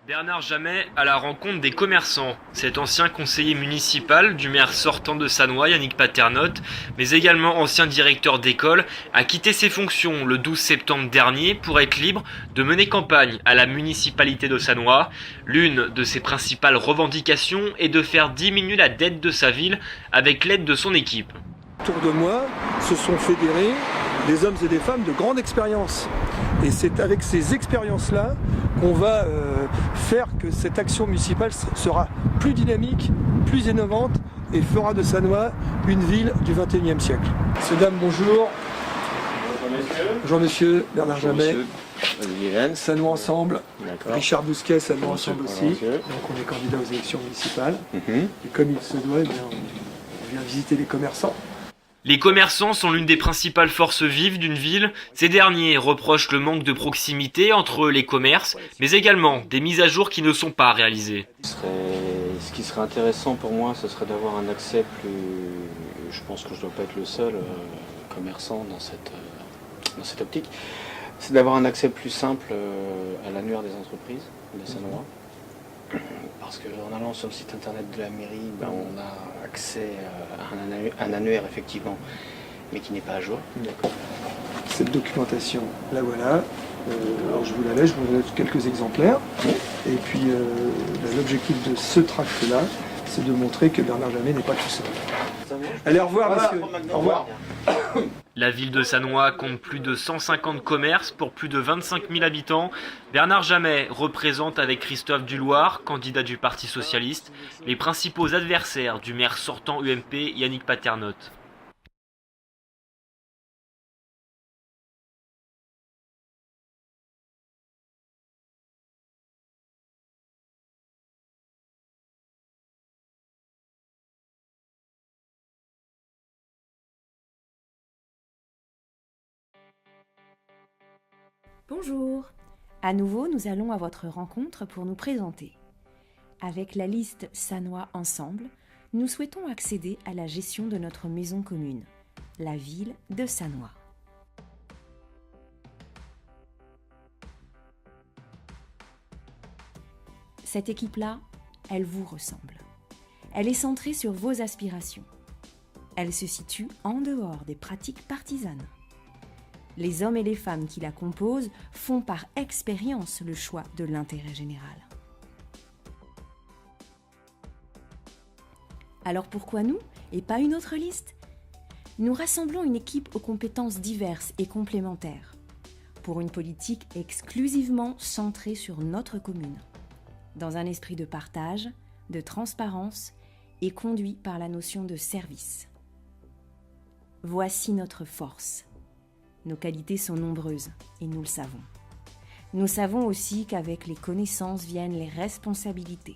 Bernard Jamet à la rencontre des commerçants. Cet ancien conseiller municipal du maire sortant de Sannois, Yannick Paternotte, mais également ancien directeur d'école, a quitté ses fonctions le 12 septembre dernier pour être libre de mener campagne à la municipalité de Sannois. L'une de ses principales revendications est de faire diminuer la dette de sa ville avec l'aide de son équipe. Autour de moi se sont fédérés des hommes et des femmes de grande expérience. Et c'est avec ces expériences-là qu'on va faire que cette action municipale sera plus dynamique, plus innovante et fera de Sannois une ville du XXIe siècle. Mesdames, dames, bonjour. Bonjour monsieur, Bernard Jamet. Sannois ensemble. D'accord. Richard Bousquet, Sannois ensemble aussi. Donc on est candidat aux élections municipales. Et comme il se doit, eh bien, on vient visiter les commerçants. Les commerçants sont l'une des principales forces vives d'une ville. Ces derniers reprochent le manque de proximité entre les commerces, mais également des mises à jour qui ne sont pas réalisées. Ce qui serait intéressant pour moi, ce serait d'avoir un accès plus... Je pense que je ne dois pas être le seul commerçant dans cette optique. C'est d'avoir un accès plus simple à l'annuaire des entreprises de Sannois. Parce qu'en allant sur le site internet de la mairie, on a accès à un annuaire effectivement, mais qui n'est pas à jour. Cette documentation, la voilà. Alors je vous la laisse, je vous donne quelques exemplaires. Et puis l'objectif de ce tract-là, c'est de montrer que Bernard Jamet n'est pas tout seul. Allez, au revoir monsieur. Au revoir. La ville de Sannois compte plus de 150 commerces pour plus de 25 000 habitants. Bernard Jamet représente avec Christophe Duloir, candidat du Parti Socialiste, les principaux adversaires du maire sortant UMP Yannick Paternotte. Bonjour. À nouveau, nous allons à votre rencontre pour nous présenter. Avec la liste Sannois Ensemble, nous souhaitons accéder à la gestion de notre maison commune, la ville de Sannois. Cette équipe-là, elle vous ressemble. Elle est centrée sur vos aspirations. Elle se situe en dehors des pratiques partisanes. Les hommes et les femmes qui la composent font par expérience le choix de l'intérêt général. Alors pourquoi nous et pas une autre liste ? Nous rassemblons une équipe aux compétences diverses et complémentaires pour une politique exclusivement centrée sur notre commune, dans un esprit de partage, de transparence et conduit par la notion de service. Voici notre force. Nos qualités sont nombreuses et nous le savons. Nous savons aussi qu'avec les connaissances viennent les responsabilités.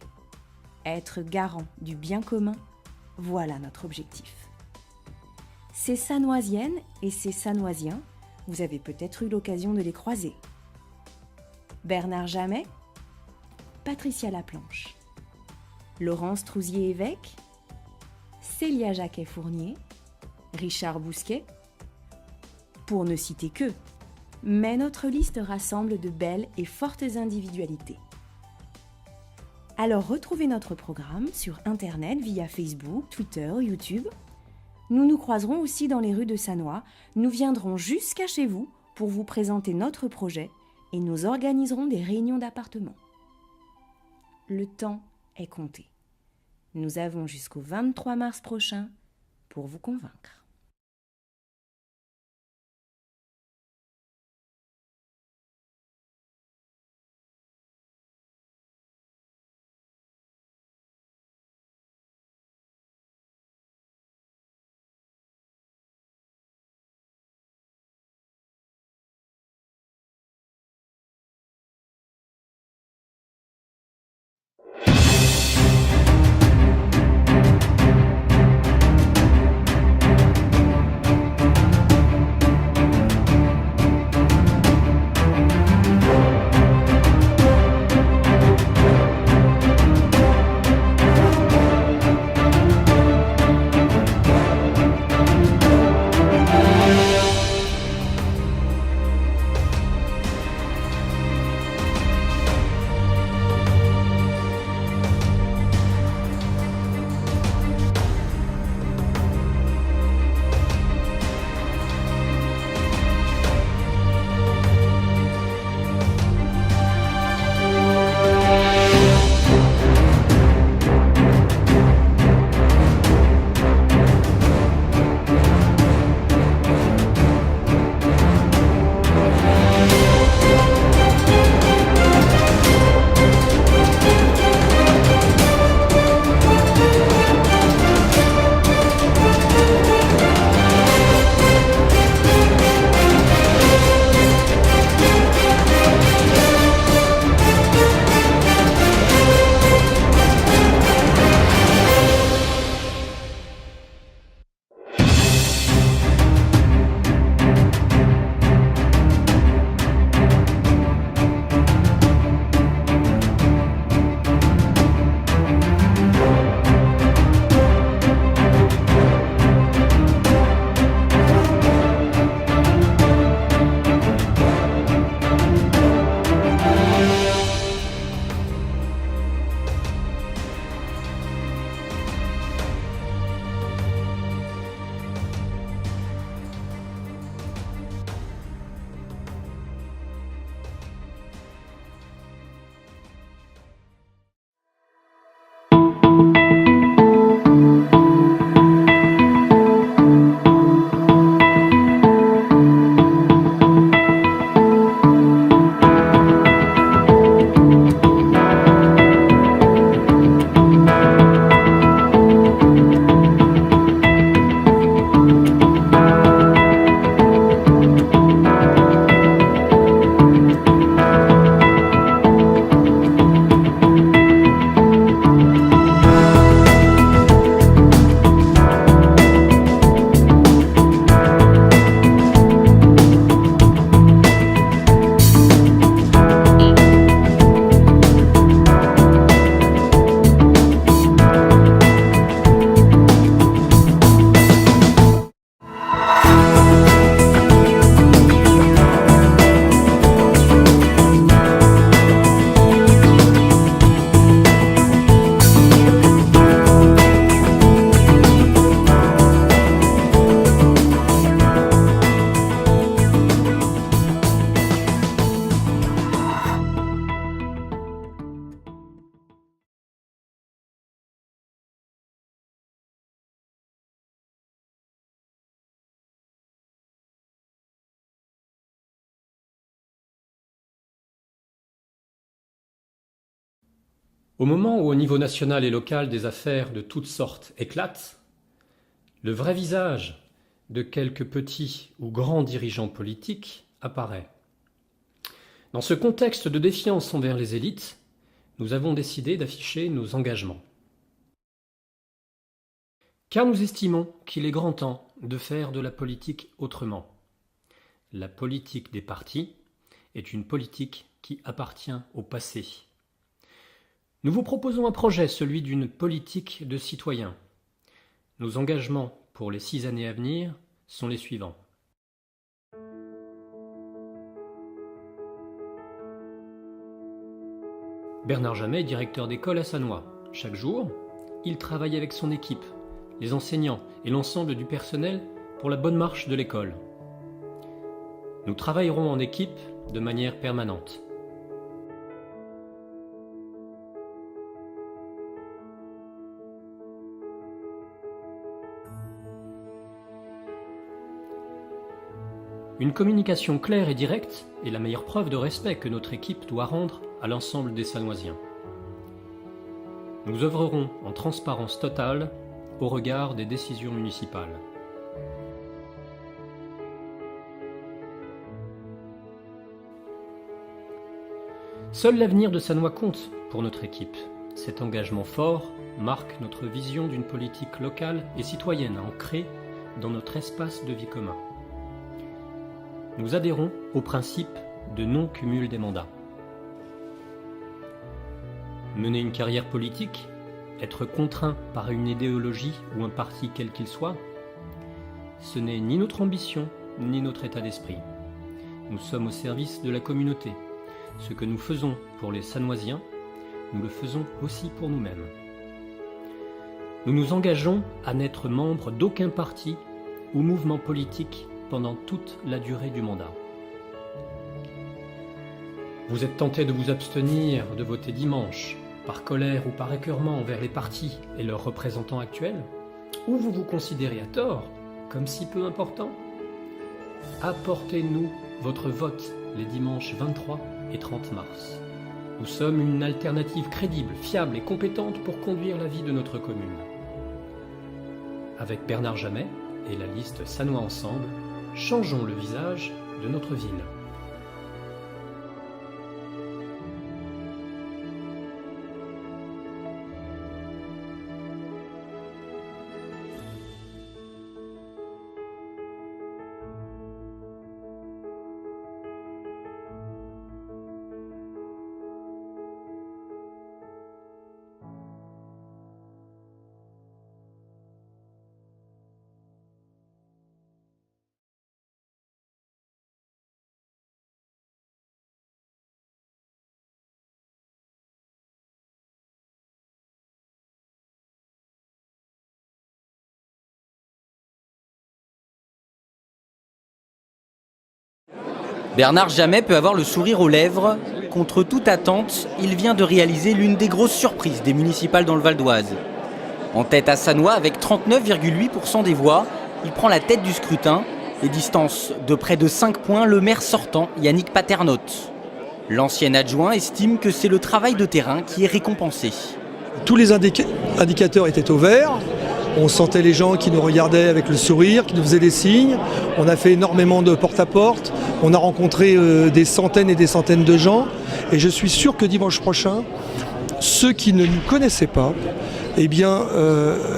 Être garant du bien commun, voilà notre objectif. Ces Sannoisiennes et ces Sannoisiens, vous avez peut-être eu l'occasion de les croiser. Bernard Jamet, Patricia Laplanche, Laurence Trousier-Évêque, Célia Jacquet-Fournier, Richard Bousquet, pour ne citer qu'eux. Mais notre liste rassemble de belles et fortes individualités. Alors retrouvez notre programme sur Internet via Facebook, Twitter, YouTube. Nous nous croiserons aussi dans les rues de Sannois. Nous viendrons jusqu'à chez vous pour vous présenter notre projet et nous organiserons des réunions d'appartements. Le temps est compté. Nous avons jusqu'au 23 mars prochain pour vous convaincre. Au moment où au niveau national et local des affaires de toutes sortes éclatent, le vrai visage de quelques petits ou grands dirigeants politiques apparaît. Dans ce contexte de défiance envers les élites, nous avons décidé d'afficher nos engagements. Car nous estimons qu'il est grand temps de faire de la politique autrement. La politique des partis est une politique qui appartient au passé. Nous vous proposons un projet, celui d'une politique de citoyens. Nos engagements pour les 6 années à venir sont les suivants. Bernard Jamet est directeur d'école à Sannois. Chaque jour, il travaille avec son équipe, les enseignants et l'ensemble du personnel pour la bonne marche de l'école. Nous travaillerons en équipe de manière permanente. Une communication claire et directe est la meilleure preuve de respect que notre équipe doit rendre à l'ensemble des Sannoisiens. Nous œuvrerons en transparence totale au regard des décisions municipales. Seul l'avenir de Sannois compte pour notre équipe. Cet engagement fort marque notre vision d'une politique locale et citoyenne ancrée dans notre espace de vie commun. Nous adhérons au principe de non-cumul des mandats. Mener une carrière politique, être contraint par une idéologie ou un parti quel qu'il soit, ce n'est ni notre ambition ni notre état d'esprit. Nous sommes au service de la communauté. Ce que nous faisons pour les Sannoisiens, nous le faisons aussi pour nous-mêmes. Nous nous engageons à n'être membres d'aucun parti ou mouvement politique pendant toute la durée du mandat. Vous êtes tenté de vous abstenir de voter dimanche, par colère ou par écœurement envers les partis et leurs représentants actuels, ou vous vous considérez à tort comme si peu important? Apportez-nous votre vote les dimanches 23 et 30 mars. Nous sommes une alternative crédible, fiable et compétente pour conduire la vie de notre commune. Avec Bernard Jamet et la liste Sannois Ensemble, changeons le visage de notre ville. Bernard Jamet peut avoir le sourire aux lèvres. Contre toute attente, il vient de réaliser l'une des grosses surprises des municipales dans le Val d'Oise. En tête à Sannois avec 39,8% des voix, il prend la tête du scrutin et distance de près de 5 points le maire sortant Yannick Paternotte. L'ancien adjoint estime que c'est le travail de terrain qui est récompensé. Tous les indicateurs étaient au vert. On sentait les gens qui nous regardaient avec le sourire, qui nous faisaient des signes. On a fait énormément de porte-à-porte. On a rencontré des centaines et des centaines de gens. Et je suis sûr que dimanche prochain, ceux qui ne nous connaissaient pas, eh bien,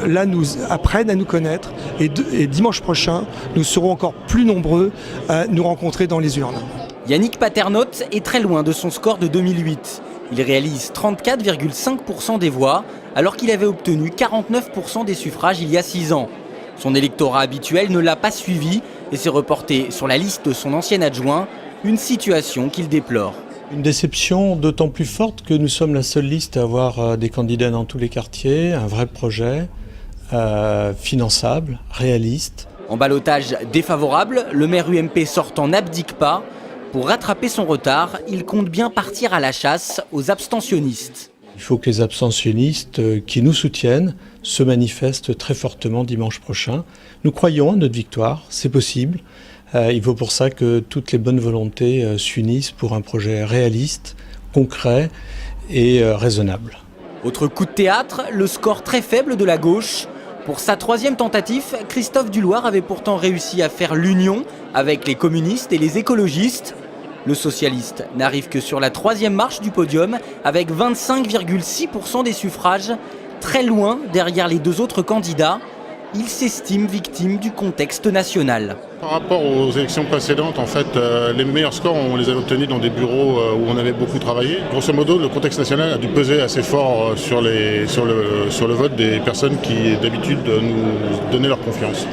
là, nous apprennent à nous connaître. Et dimanche prochain, nous serons encore plus nombreux à nous rencontrer dans les urnes. Yannick Paternotte est très loin de son score de 2008. Il réalise 34,5% des voix, alors qu'il avait obtenu 49% des suffrages il y a 6 ans. Son électorat habituel ne l'a pas suivi et s'est reporté sur la liste de son ancien adjoint, une situation qu'il déplore. Une déception d'autant plus forte que nous sommes la seule liste à avoir des candidats dans tous les quartiers, un vrai projet, finançable, réaliste. En ballottage défavorable, le maire UMP sortant n'abdique pas. Pour rattraper son retard, il compte bien partir à la chasse aux abstentionnistes. Il faut que les abstentionnistes qui nous soutiennent se manifestent très fortement dimanche prochain. Nous croyons à notre victoire, c'est possible. Il faut pour ça que toutes les bonnes volontés s'unissent pour un projet réaliste, concret et raisonnable. Autre coup de théâtre, le score très faible de la gauche. Pour sa 3e tentative, Christophe Duloir avait pourtant réussi à faire l'union avec les communistes et les écologistes. Le socialiste n'arrive que sur la 3e marche du podium avec 25,6% des suffrages, très loin derrière les 2 autres candidats. Il s'estime victime du contexte national. Par rapport aux élections précédentes, en fait, les meilleurs scores, on les a obtenus dans des bureaux où on avait beaucoup travaillé. Grosso modo, le contexte national a dû peser assez fort sur le vote des personnes qui, d'habitude, nous donnaient leur confiance.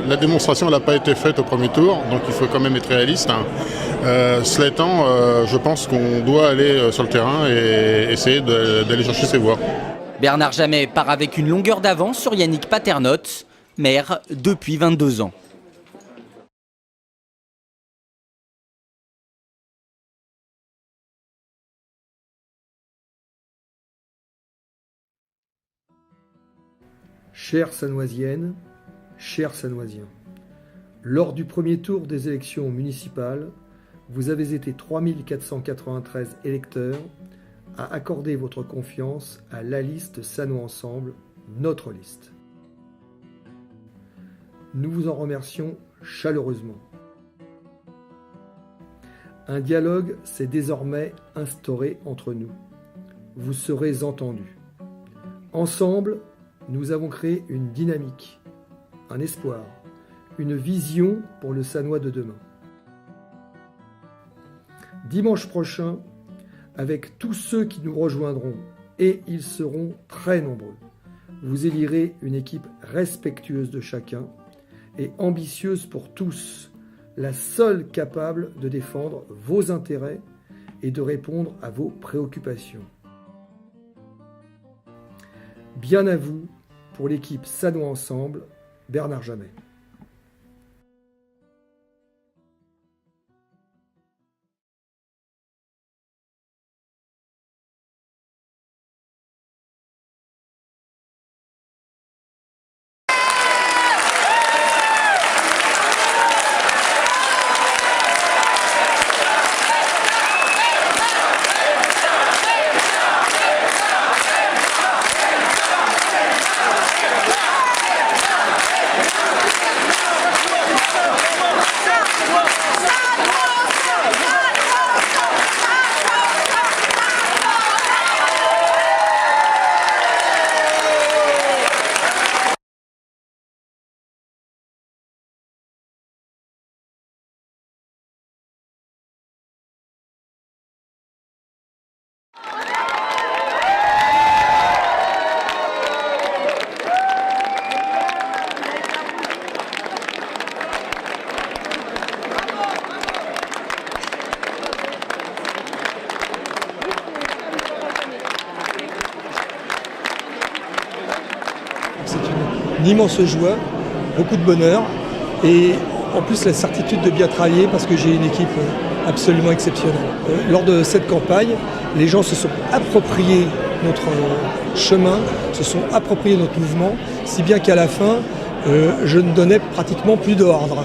La démonstration n'a pas été faite au premier tour, donc il faut quand même être réaliste. Cela étant, je pense qu'on doit aller sur le terrain et essayer d'aller chercher ses voix. Bernard Jamet part avec une longueur d'avance sur Yannick Paternotte, maire depuis 22 ans. Chères Sanoisiennes, chers Sanoisiens, lors du premier tour des élections municipales, vous avez été 3493 électeurs à accorder votre confiance à la liste Sannois Ensemble, notre liste. Nous vous en remercions chaleureusement. Un dialogue s'est désormais instauré entre nous. Vous serez entendus. Ensemble, nous avons créé une dynamique, un espoir, une vision pour le Sannois de demain. Dimanche prochain, avec tous ceux qui nous rejoindront, et ils seront très nombreux, vous élirez une équipe respectueuse de chacun et ambitieuse pour tous, la seule capable de défendre vos intérêts et de répondre à vos préoccupations. Bien à vous, pour l'équipe Sannois Ensemble, Bernard Jamet. C'est une immense joie, beaucoup de bonheur et en plus la certitude de bien travailler parce que j'ai une équipe absolument exceptionnelle. Lors de cette campagne, les gens se sont appropriés notre chemin, se sont appropriés notre mouvement, si bien qu'à la fin, je ne donnais pratiquement plus d'ordre,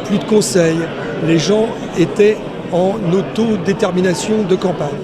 plus de conseils. Les gens étaient en autodétermination de campagne.